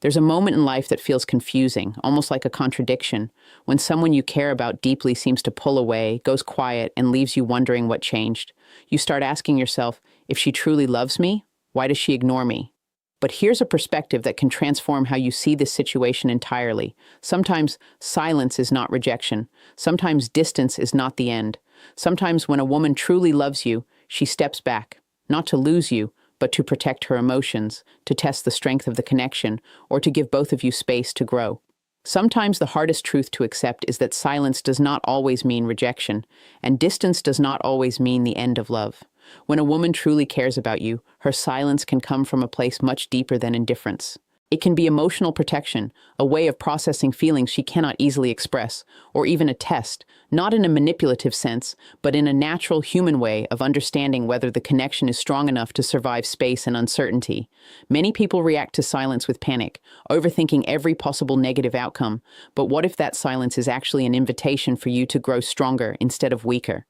There's a moment in life that feels confusing, almost like a contradiction, when someone you care about deeply seems to pull away, goes quiet, and leaves you wondering what changed. You start asking yourself, if she truly loves me, why does she ignore me? But here's a perspective that can transform how you see this situation entirely. Sometimes silence is not rejection. Sometimes distance is not the end. Sometimes when a woman truly loves you, she steps back, not to lose you, but to protect her emotions, to test the strength of the connection, or to give both of you space to grow. Sometimes the hardest truth to accept is that silence does not always mean rejection, and distance does not always mean the end of love. When a woman truly cares about you, her silence can come from a place much deeper than indifference. It can be emotional protection, a way of processing feelings she cannot easily express, or even a test, not in a manipulative sense, but in a natural human way of understanding whether the connection is strong enough to survive space and uncertainty. Many people react to silence with panic, overthinking every possible negative outcome. But what if that silence is actually an invitation for you to grow stronger instead of weaker?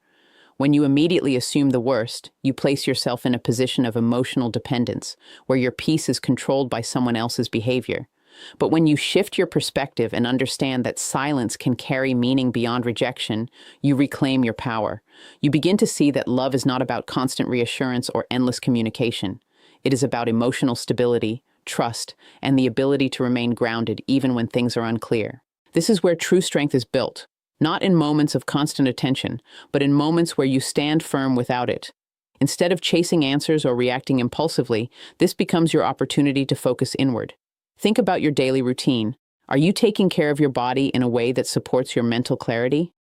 When you immediately assume the worst, you place yourself in a position of emotional dependence, where your peace is controlled by someone else's behavior. But when you shift your perspective and understand that silence can carry meaning beyond rejection, you reclaim your power. You begin to see that love is not about constant reassurance or endless communication. It is about emotional stability, trust, and the ability to remain grounded even when things are unclear. This is where true strength is built. Not in moments of constant attention, but in moments where you stand firm without it. Instead of chasing answers or reacting impulsively, this becomes your opportunity to focus inward. Think about your daily routine. Are you taking care of your body in a way that supports your mental clarity?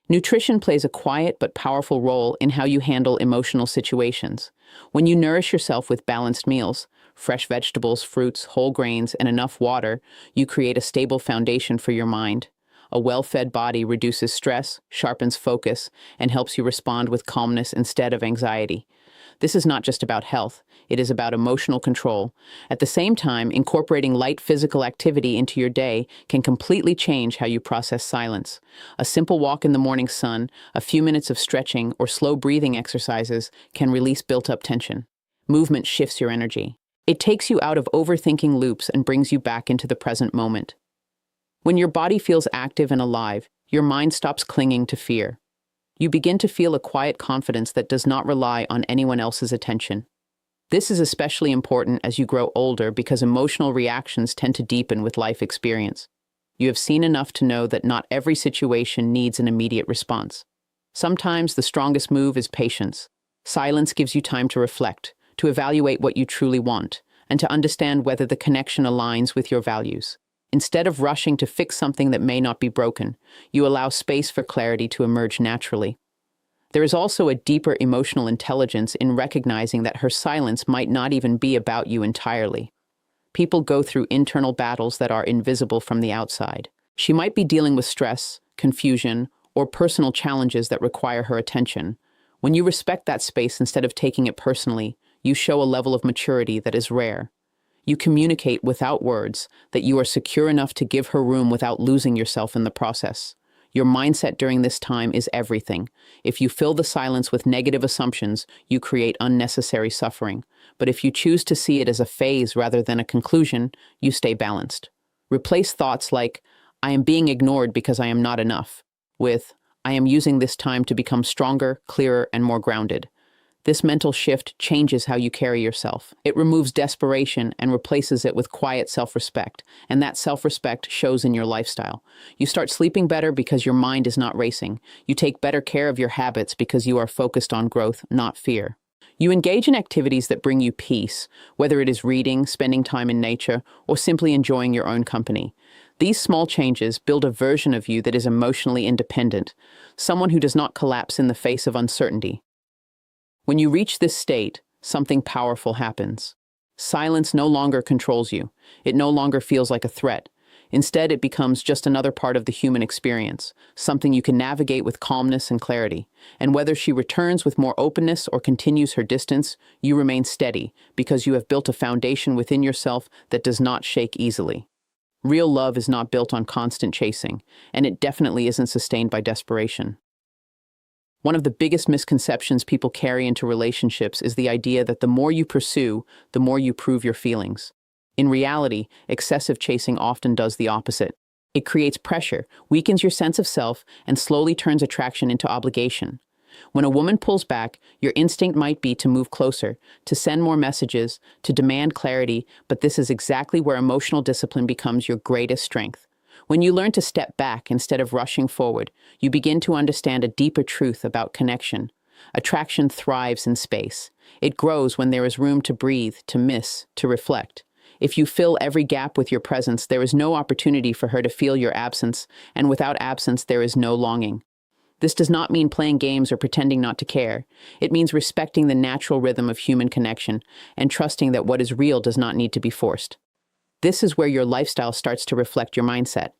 Nutrition plays a quiet but powerful role in how you handle emotional situations. When you nourish yourself with balanced meals, fresh vegetables, fruits, whole grains, and enough water, you create a stable foundation for your mind. A well-fed body reduces stress, sharpens focus, and helps you respond with calmness instead of anxiety. This is not just about health, it is about emotional control. At the same time, incorporating light physical activity into your day can completely change how you process silence. A simple walk in the morning sun, a few minutes of stretching, or slow breathing exercises can release built-up tension. Movement shifts your energy. It takes you out of overthinking loops and brings you back into the present moment. When your body feels active and alive, your mind stops clinging to fear. You begin to feel a quiet confidence that does not rely on anyone else's attention. This is especially important as you grow older because emotional reactions tend to deepen with life experience. You have seen enough to know that not every situation needs an immediate response. Sometimes the strongest move is patience. Silence gives you time to reflect, to evaluate what you truly want, and to understand whether the connection aligns with your values. Instead of rushing to fix something that may not be broken, you allow space for clarity to emerge naturally. There is also a deeper emotional intelligence in recognizing that her silence might not even be about you entirely. People go through internal battles that are invisible from the outside. She might be dealing with stress, confusion, or personal challenges that require her attention. When you respect that space instead of taking it personally, you show a level of maturity that is rare. You communicate without words that you are secure enough to give her room without losing yourself in the process. Your mindset during this time is everything. If you fill the silence with negative assumptions, you create unnecessary suffering. But if you choose to see it as a phase rather than a conclusion, you stay balanced. Replace thoughts like, "I am being ignored because I am not enough," with, "I am using this time to become stronger, clearer, and more grounded." This mental shift changes how you carry yourself. It removes desperation and replaces it with quiet self-respect, and that self-respect shows in your lifestyle. You start sleeping better because your mind is not racing. You take better care of your habits because you are focused on growth, not fear. You engage in activities that bring you peace, whether it is reading, spending time in nature, or simply enjoying your own company. These small changes build a version of you that is emotionally independent, someone who does not collapse in the face of uncertainty. When you reach this state, something powerful happens. Silence no longer controls you. It no longer feels like a threat. Instead, it becomes just another part of the human experience, something you can navigate with calmness and clarity. And whether she returns with more openness or continues her distance, you remain steady because you have built a foundation within yourself that does not shake easily. Real love is not built on constant chasing, and it definitely isn't sustained by desperation. One of the biggest misconceptions people carry into relationships is the idea that the more you pursue, the more you prove your feelings. In reality, excessive chasing often does the opposite. It creates pressure, weakens your sense of self, and slowly turns attraction into obligation. When a woman pulls back, your instinct might be to move closer, to send more messages, to demand clarity, but this is exactly where emotional discipline becomes your greatest strength. When you learn to step back instead of rushing forward, you begin to understand a deeper truth about connection. Attraction thrives in space. It grows when there is room to breathe, to miss, to reflect. If you fill every gap with your presence, there is no opportunity for her to feel your absence, and without absence, there is no longing. This does not mean playing games or pretending not to care. It means respecting the natural rhythm of human connection and trusting that what is real does not need to be forced. This is where your lifestyle starts to reflect your mindset.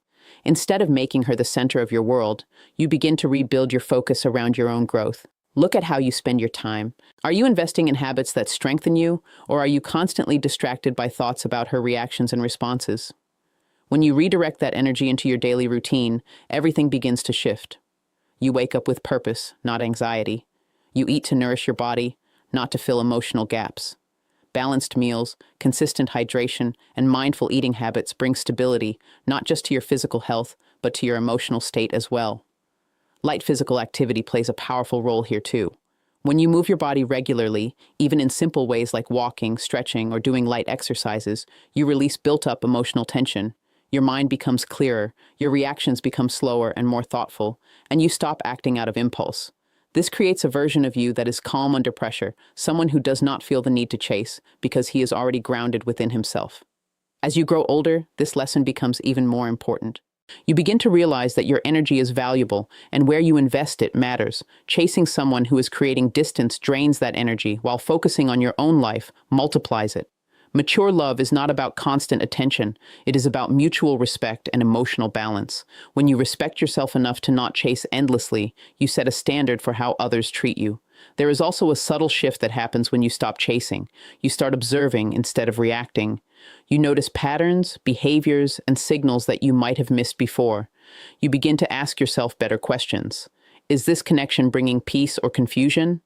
Instead of making her the center of your world, you begin to rebuild your focus around your own growth. Look at how you spend your time. Are you investing in habits that strengthen you, or are you constantly distracted by thoughts about her reactions and responses? When you redirect that energy into your daily routine, everything begins to shift. You wake up with purpose, not anxiety. You eat to nourish your body, not to fill emotional gaps. Balanced meals, consistent hydration, and mindful eating habits bring stability, not just to your physical health, but to your emotional state as well. Light physical activity plays a powerful role here too. When you move your body regularly, even in simple ways like walking, stretching, or doing light exercises, you release built-up emotional tension. Your mind becomes clearer, your reactions become slower and more thoughtful, and you stop acting out of impulse. This creates a version of you that is calm under pressure, someone who does not feel the need to chase because he is already grounded within himself. As you grow older, this lesson becomes even more important. You begin to realize that your energy is valuable and where you invest it matters. Chasing someone who is creating distance drains that energy, while focusing on your own life multiplies it. Mature love is not about constant attention. It is about mutual respect and emotional balance. When you respect yourself enough to not chase endlessly, you set a standard for how others treat you. There is also a subtle shift that happens when you stop chasing. You start observing instead of reacting. You notice patterns, behaviors, and signals that you might have missed before. You begin to ask yourself better questions. Is this connection bringing peace or confusion?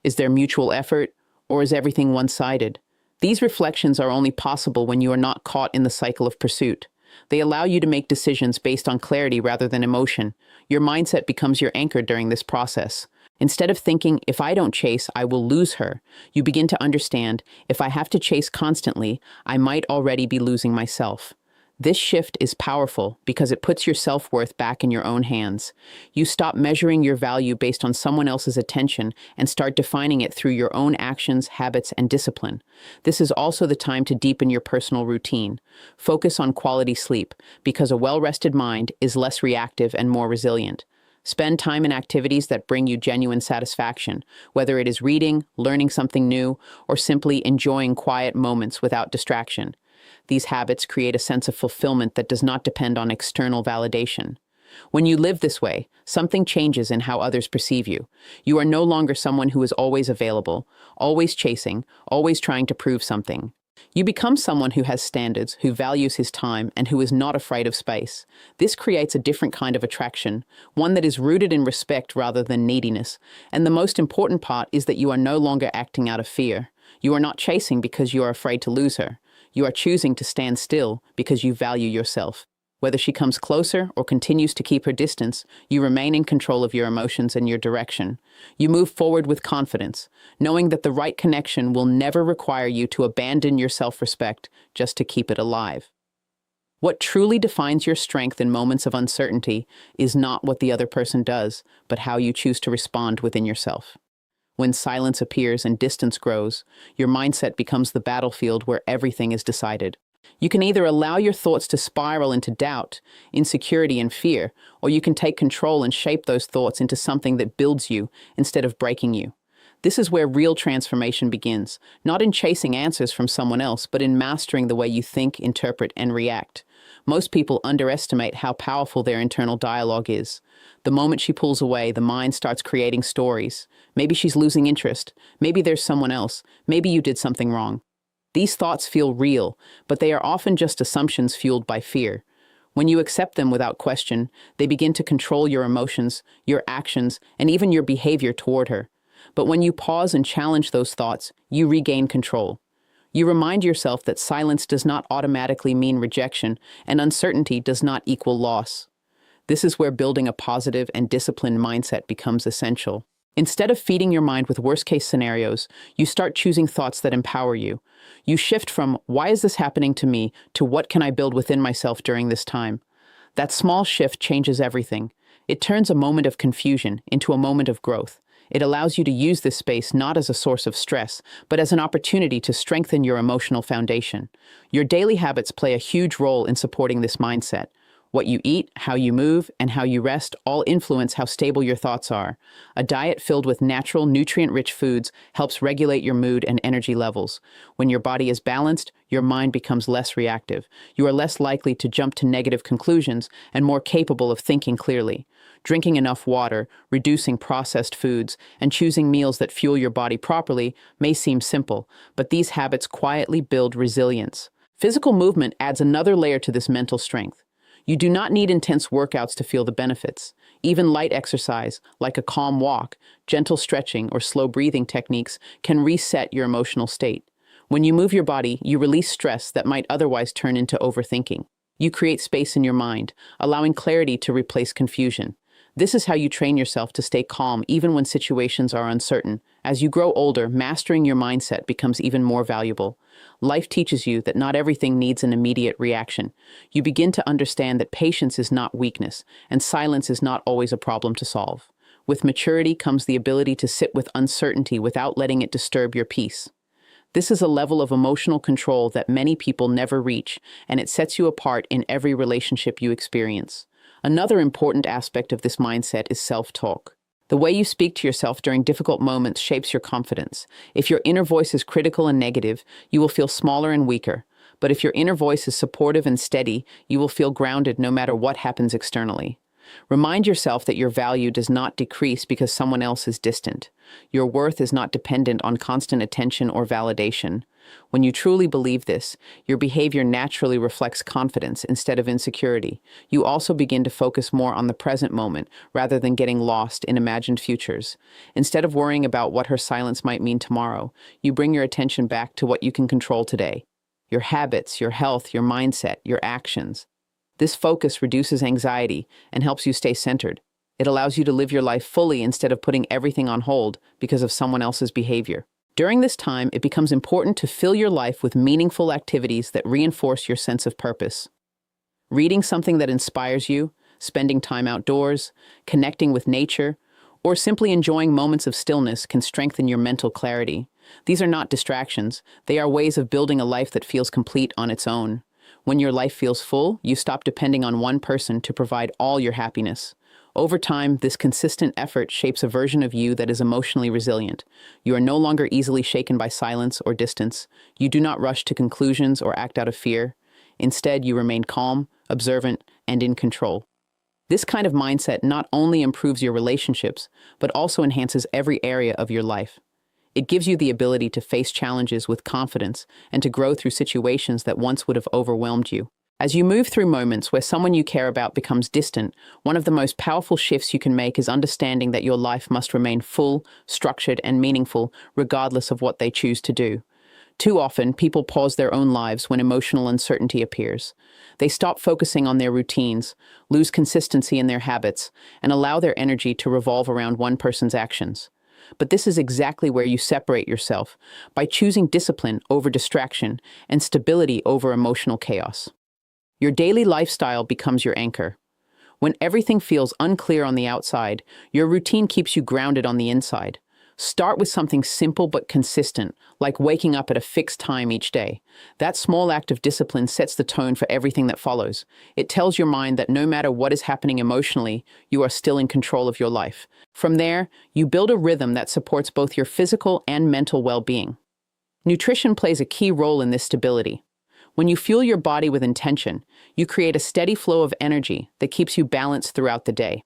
Is there mutual effort, or is everything one-sided? These reflections are only possible when you are not caught in the cycle of pursuit. They allow you to make decisions based on clarity rather than emotion. Your mindset becomes your anchor during this process. Instead of thinking, if I don't chase, I will lose her, you begin to understand, if I have to chase constantly, I might already be losing myself. This shift is powerful because it puts your self-worth back in your own hands. You stop measuring your value based on someone else's attention and start defining it through your own actions, habits, and discipline. This is also the time to deepen your personal routine. Focus on quality sleep, because a well-rested mind is less reactive and more resilient. Spend time in activities that bring you genuine satisfaction, whether it is reading, learning something new, or simply enjoying quiet moments without distraction. These habits create a sense of fulfillment that does not depend on external validation. When you live this way, something changes in how others perceive you. You are no longer someone who is always available, always chasing, always trying to prove something. You become someone who has standards, who values his time, and who is not afraid of space. This creates a different kind of attraction, one that is rooted in respect rather than neediness. And the most important part is that you are no longer acting out of fear. You are not chasing because you are afraid to lose her. You are choosing to stand still because you value yourself. Whether she comes closer or continues to keep her distance, you remain in control of your emotions and your direction. You move forward with confidence, knowing that the right connection will never require you to abandon your self-respect just to keep it alive. What truly defines your strength in moments of uncertainty is not what the other person does, but how you choose to respond within yourself. When silence appears and distance grows, your mindset becomes the battlefield where everything is decided. You can either allow your thoughts to spiral into doubt, insecurity, and fear, or you can take control and shape those thoughts into something that builds you instead of breaking you. This is where real transformation begins, not in chasing answers from someone else, but in mastering the way you think, interpret, and react. Most people underestimate how powerful their internal dialogue is. The moment she pulls away, the mind starts creating stories. Maybe she's losing interest. Maybe there's someone else. Maybe you did something wrong. These thoughts feel real, but they are often just assumptions fueled by fear. When you accept them without question, they begin to control your emotions, your actions, and even your behavior toward her. But when you pause and challenge those thoughts, you regain control. You remind yourself that silence does not automatically mean rejection, and uncertainty does not equal loss. This is where building a positive and disciplined mindset becomes essential. Instead of feeding your mind with worst-case scenarios, you start choosing thoughts that empower you. You shift from, "Why is this happening to me?" to "What can I build within myself during this time?" That small shift changes everything. It turns a moment of confusion into a moment of growth. It allows you to use this space not as a source of stress, but as an opportunity to strengthen your emotional foundation. Your daily habits play a huge role in supporting this mindset. What you eat, how you move, and how you rest all influence how stable your thoughts are. A diet filled with natural, nutrient-rich foods helps regulate your mood and energy levels. When your body is balanced, your mind becomes less reactive. You are less likely to jump to negative conclusions and more capable of thinking clearly. Drinking enough water, reducing processed foods, and choosing meals that fuel your body properly may seem simple, but these habits quietly build resilience. Physical movement adds another layer to this mental strength. You do not need intense workouts to feel the benefits. Even light exercise, like a calm walk, gentle stretching, or slow breathing techniques, can reset your emotional state. When you move your body, you release stress that might otherwise turn into overthinking. You create space in your mind, allowing clarity to replace confusion. This is how you train yourself to stay calm even when situations are uncertain. As you grow older, mastering your mindset becomes even more valuable. Life teaches you that not everything needs an immediate reaction. You begin to understand that patience is not weakness, and silence is not always a problem to solve. With maturity comes the ability to sit with uncertainty without letting it disturb your peace. This is a level of emotional control that many people never reach, and it sets you apart in every relationship you experience. Another important aspect of this mindset is self-talk. The way you speak to yourself during difficult moments shapes your confidence. If your inner voice is critical and negative, you will feel smaller and weaker. But if your inner voice is supportive and steady, you will feel grounded no matter what happens externally. Remind yourself that your value does not decrease because someone else is distant. Your worth is not dependent on constant attention or validation. When you truly believe this, your behavior naturally reflects confidence instead of insecurity. You also begin to focus more on the present moment rather than getting lost in imagined futures. Instead of worrying about what her silence might mean tomorrow, you bring your attention back to what you can control today: your habits, your health, your mindset, your actions. This focus reduces anxiety and helps you stay centered. It allows you to live your life fully instead of putting everything on hold because of someone else's behavior. During this time, it becomes important to fill your life with meaningful activities that reinforce your sense of purpose. Reading something that inspires you, spending time outdoors, connecting with nature, or simply enjoying moments of stillness can strengthen your mental clarity. These are not distractions. They are ways of building a life that feels complete on its own. When your life feels full, you stop depending on one person to provide all your happiness. Over time, this consistent effort shapes a version of you that is emotionally resilient. You are no longer easily shaken by silence or distance. You do not rush to conclusions or act out of fear. Instead, you remain calm, observant, and in control. This kind of mindset not only improves your relationships, but also enhances every area of your life. It gives you the ability to face challenges with confidence and to grow through situations that once would have overwhelmed you. As you move through moments where someone you care about becomes distant, one of the most powerful shifts you can make is understanding that your life must remain full, structured, and meaningful, regardless of what they choose to do. Too often, people pause their own lives when emotional uncertainty appears. They stop focusing on their routines, lose consistency in their habits, and allow their energy to revolve around one person's actions. But this is exactly where you separate yourself, by choosing discipline over distraction and stability over emotional chaos. Your daily lifestyle becomes your anchor. When everything feels unclear on the outside, your routine keeps you grounded on the inside. Start with something simple but consistent, like waking up at a fixed time each day. That small act of discipline sets the tone for everything that follows. It tells your mind that no matter what is happening emotionally, you are still in control of your life. From there, you build a rhythm that supports both your physical and mental well-being. Nutrition plays a key role in this stability. When you fuel your body with intention, you create a steady flow of energy that keeps you balanced throughout the day.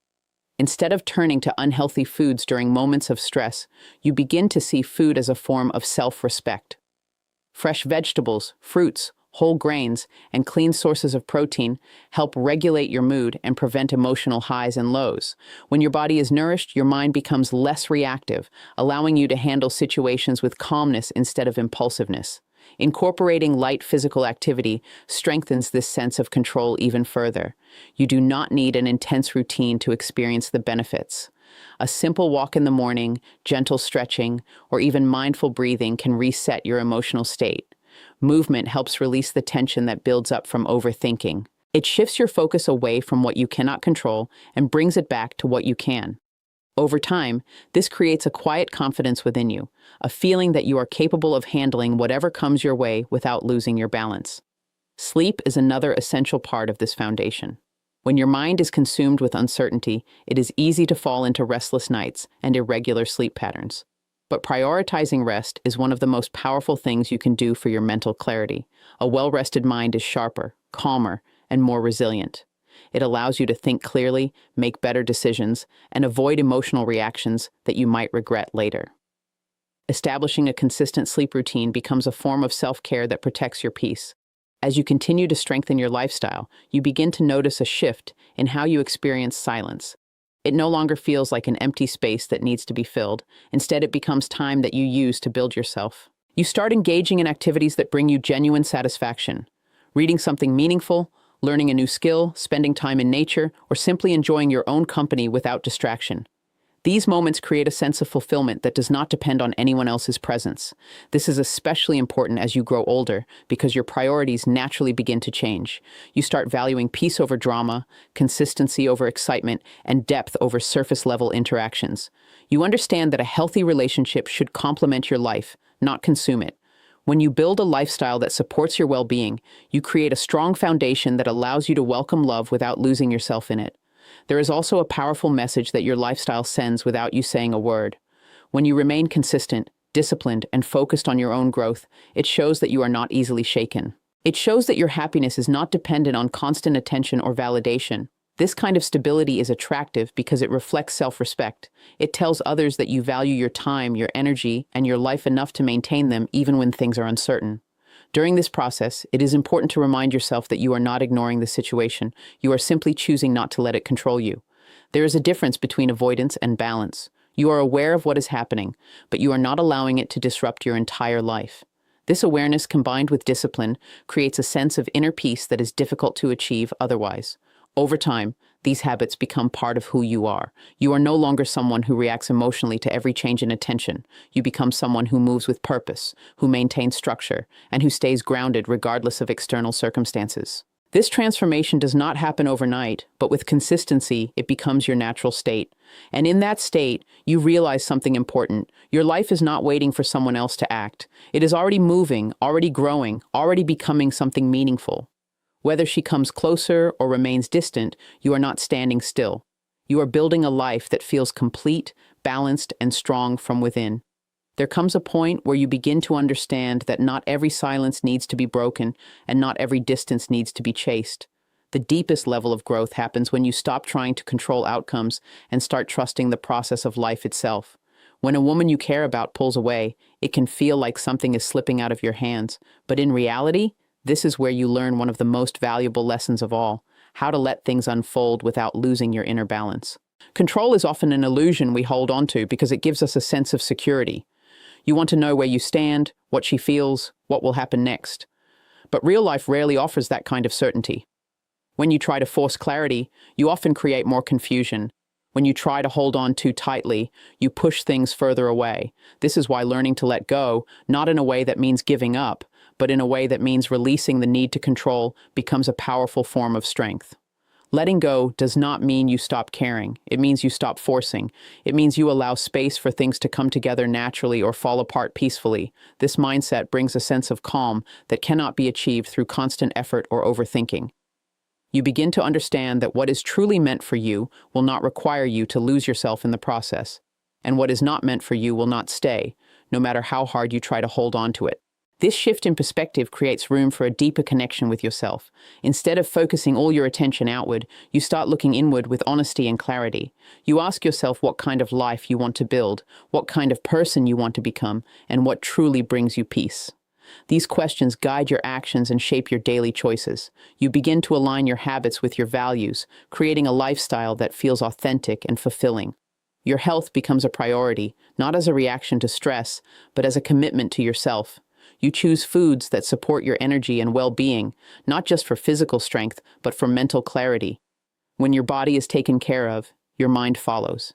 Instead of turning to unhealthy foods during moments of stress, you begin to see food as a form of self-respect. Fresh vegetables, fruits, whole grains, and clean sources of protein help regulate your mood and prevent emotional highs and lows. When your body is nourished, your mind becomes less reactive, allowing you to handle situations with calmness instead of impulsiveness. Incorporating light physical activity strengthens this sense of control even further. You do not need an intense routine to experience the benefits. A simple walk in the morning, gentle stretching, or even mindful breathing can reset your emotional state. Movement helps release the tension that builds up from overthinking. It shifts your focus away from what you cannot control and brings it back to what you can. Over time, this creates a quiet confidence within you, a feeling that you are capable of handling whatever comes your way without losing your balance. Sleep is another essential part of this foundation. When your mind is consumed with uncertainty, it is easy to fall into restless nights and irregular sleep patterns. But prioritizing rest is one of the most powerful things you can do for your mental clarity. A well-rested mind is sharper, calmer, and more resilient. It allows you to think clearly, make better decisions, and avoid emotional reactions that you might regret later. Establishing a consistent sleep routine becomes a form of self-care that protects your peace. As you continue to strengthen your lifestyle, you begin to notice a shift in how you experience silence. It no longer feels like an empty space that needs to be filled. Instead, it becomes time that you use to build yourself. You start engaging in activities that bring you genuine satisfaction. Reading something meaningful, learning a new skill, spending time in nature, or simply enjoying your own company without distraction. These moments create a sense of fulfillment that does not depend on anyone else's presence. This is especially important as you grow older because your priorities naturally begin to change. You start valuing peace over drama, consistency over excitement, and depth over surface-level interactions. You understand that a healthy relationship should complement your life, not consume it. When you build a lifestyle that supports your well-being, you create a strong foundation that allows you to welcome love without losing yourself in it. There is also a powerful message that your lifestyle sends without you saying a word. When you remain consistent, disciplined, and focused on your own growth, it shows that you are not easily shaken. It shows that your happiness is not dependent on constant attention or validation. This kind of stability is attractive because it reflects self-respect. It tells others that you value your time, your energy, and your life enough to maintain them even when things are uncertain. During this process, it is important to remind yourself that you are not ignoring the situation. You are simply choosing not to let it control you. There is a difference between avoidance and balance. You are aware of what is happening, but you are not allowing it to disrupt your entire life. This awareness, combined with discipline, creates a sense of inner peace that is difficult to achieve otherwise. Over time, these habits become part of who you are. You are no longer someone who reacts emotionally to every change in attention. You become someone who moves with purpose, who maintains structure, and who stays grounded regardless of external circumstances. This transformation does not happen overnight, but with consistency, it becomes your natural state. And in that state, you realize something important. Your life is not waiting for someone else to act. It is already moving, already growing, already becoming something meaningful. Whether she comes closer or remains distant, you are not standing still. You are building a life that feels complete, balanced, and strong from within. There comes a point where you begin to understand that not every silence needs to be broken, and not every distance needs to be chased. The deepest level of growth happens when you stop trying to control outcomes and start trusting the process of life itself. When a woman you care about pulls away, it can feel like something is slipping out of your hands, but in reality, this is where you learn one of the most valuable lessons of all, how to let things unfold without losing your inner balance. Control is often an illusion we hold onto because it gives us a sense of security. You want to know where you stand, what she feels, what will happen next. But real life rarely offers that kind of certainty. When you try to force clarity, you often create more confusion. When you try to hold on too tightly, you push things further away. This is why learning to let go, not in a way that means giving up, but in a way that means releasing the need to control, becomes a powerful form of strength. Letting go does not mean you stop caring. It means you stop forcing. It means you allow space for things to come together naturally or fall apart peacefully. This mindset brings a sense of calm that cannot be achieved through constant effort or overthinking. You begin to understand that what is truly meant for you will not require you to lose yourself in the process, and what is not meant for you will not stay, no matter how hard you try to hold on to it. This shift in perspective creates room for a deeper connection with yourself. Instead of focusing all your attention outward, you start looking inward with honesty and clarity. You ask yourself what kind of life you want to build, what kind of person you want to become, and what truly brings you peace. These questions guide your actions and shape your daily choices. You begin to align your habits with your values, creating a lifestyle that feels authentic and fulfilling. Your health becomes a priority, not as a reaction to stress, but as a commitment to yourself. You choose foods that support your energy and well-being, not just for physical strength, but for mental clarity. When your body is taken care of, your mind follows.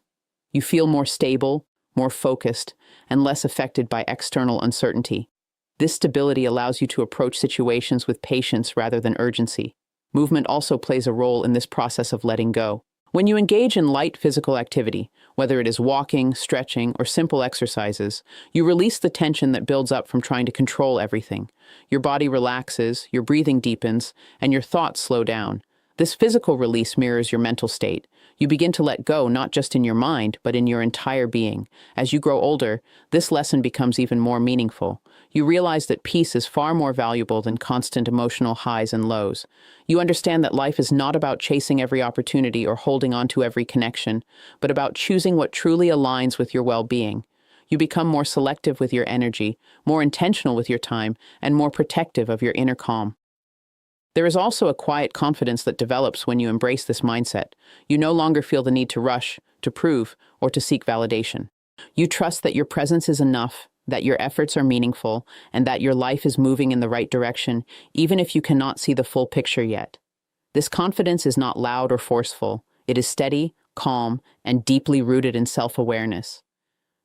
You feel more stable, more focused, and less affected by external uncertainty. This stability allows you to approach situations with patience rather than urgency. Movement also plays a role in this process of letting go. When you engage in light physical activity, whether it is walking, stretching, or simple exercises, you release the tension that builds up from trying to control everything. Your body relaxes, your breathing deepens, and your thoughts slow down. This physical release mirrors your mental state. You begin to let go not just in your mind, but in your entire being. As you grow older, this lesson becomes even more meaningful. You realize that peace is far more valuable than constant emotional highs and lows. You understand that life is not about chasing every opportunity or holding on to every connection, but about choosing what truly aligns with your well-being. You become more selective with your energy, more intentional with your time, and more protective of your inner calm. There is also a quiet confidence that develops when you embrace this mindset. You no longer feel the need to rush, to prove, or to seek validation. You trust that your presence is enough, that your efforts are meaningful, and that your life is moving in the right direction, even if you cannot see the full picture yet. This confidence is not loud or forceful. It is steady, calm, and deeply rooted in self-awareness.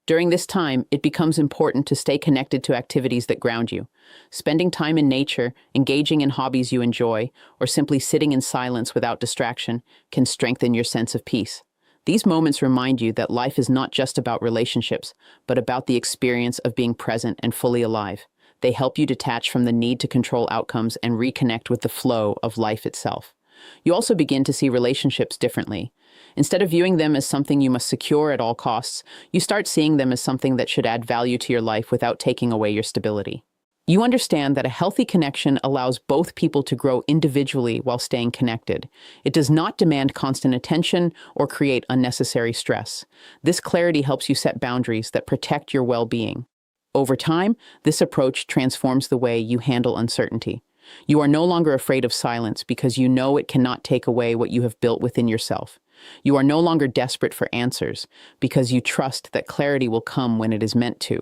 During this time, it becomes important to stay connected to activities that ground you. Spending time in nature, engaging in hobbies you enjoy, or simply sitting in silence without distraction can strengthen your sense of peace. These moments remind you that life is not just about relationships, but about the experience of being present and fully alive. They help you detach from the need to control outcomes and reconnect with the flow of life itself. You also begin to see relationships differently. Instead of viewing them as something you must secure at all costs, you start seeing them as something that should add value to your life without taking away your stability. You understand that a healthy connection allows both people to grow individually while staying connected. It does not demand constant attention or create unnecessary stress. This clarity helps you set boundaries that protect your well-being. Over time, this approach transforms the way you handle uncertainty. You are no longer afraid of silence because you know it cannot take away what you have built within yourself. You are no longer desperate for answers because you trust that clarity will come when it is meant to.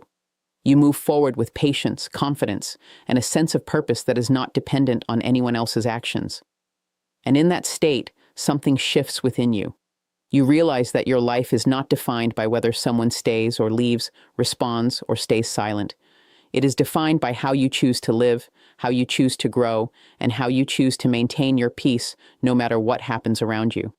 You move forward with patience, confidence, and a sense of purpose that is not dependent on anyone else's actions. And in that state, something shifts within you. You realize that your life is not defined by whether someone stays or leaves, responds or stays silent. It is defined by how you choose to live, how you choose to grow, and how you choose to maintain your peace no matter what happens around you.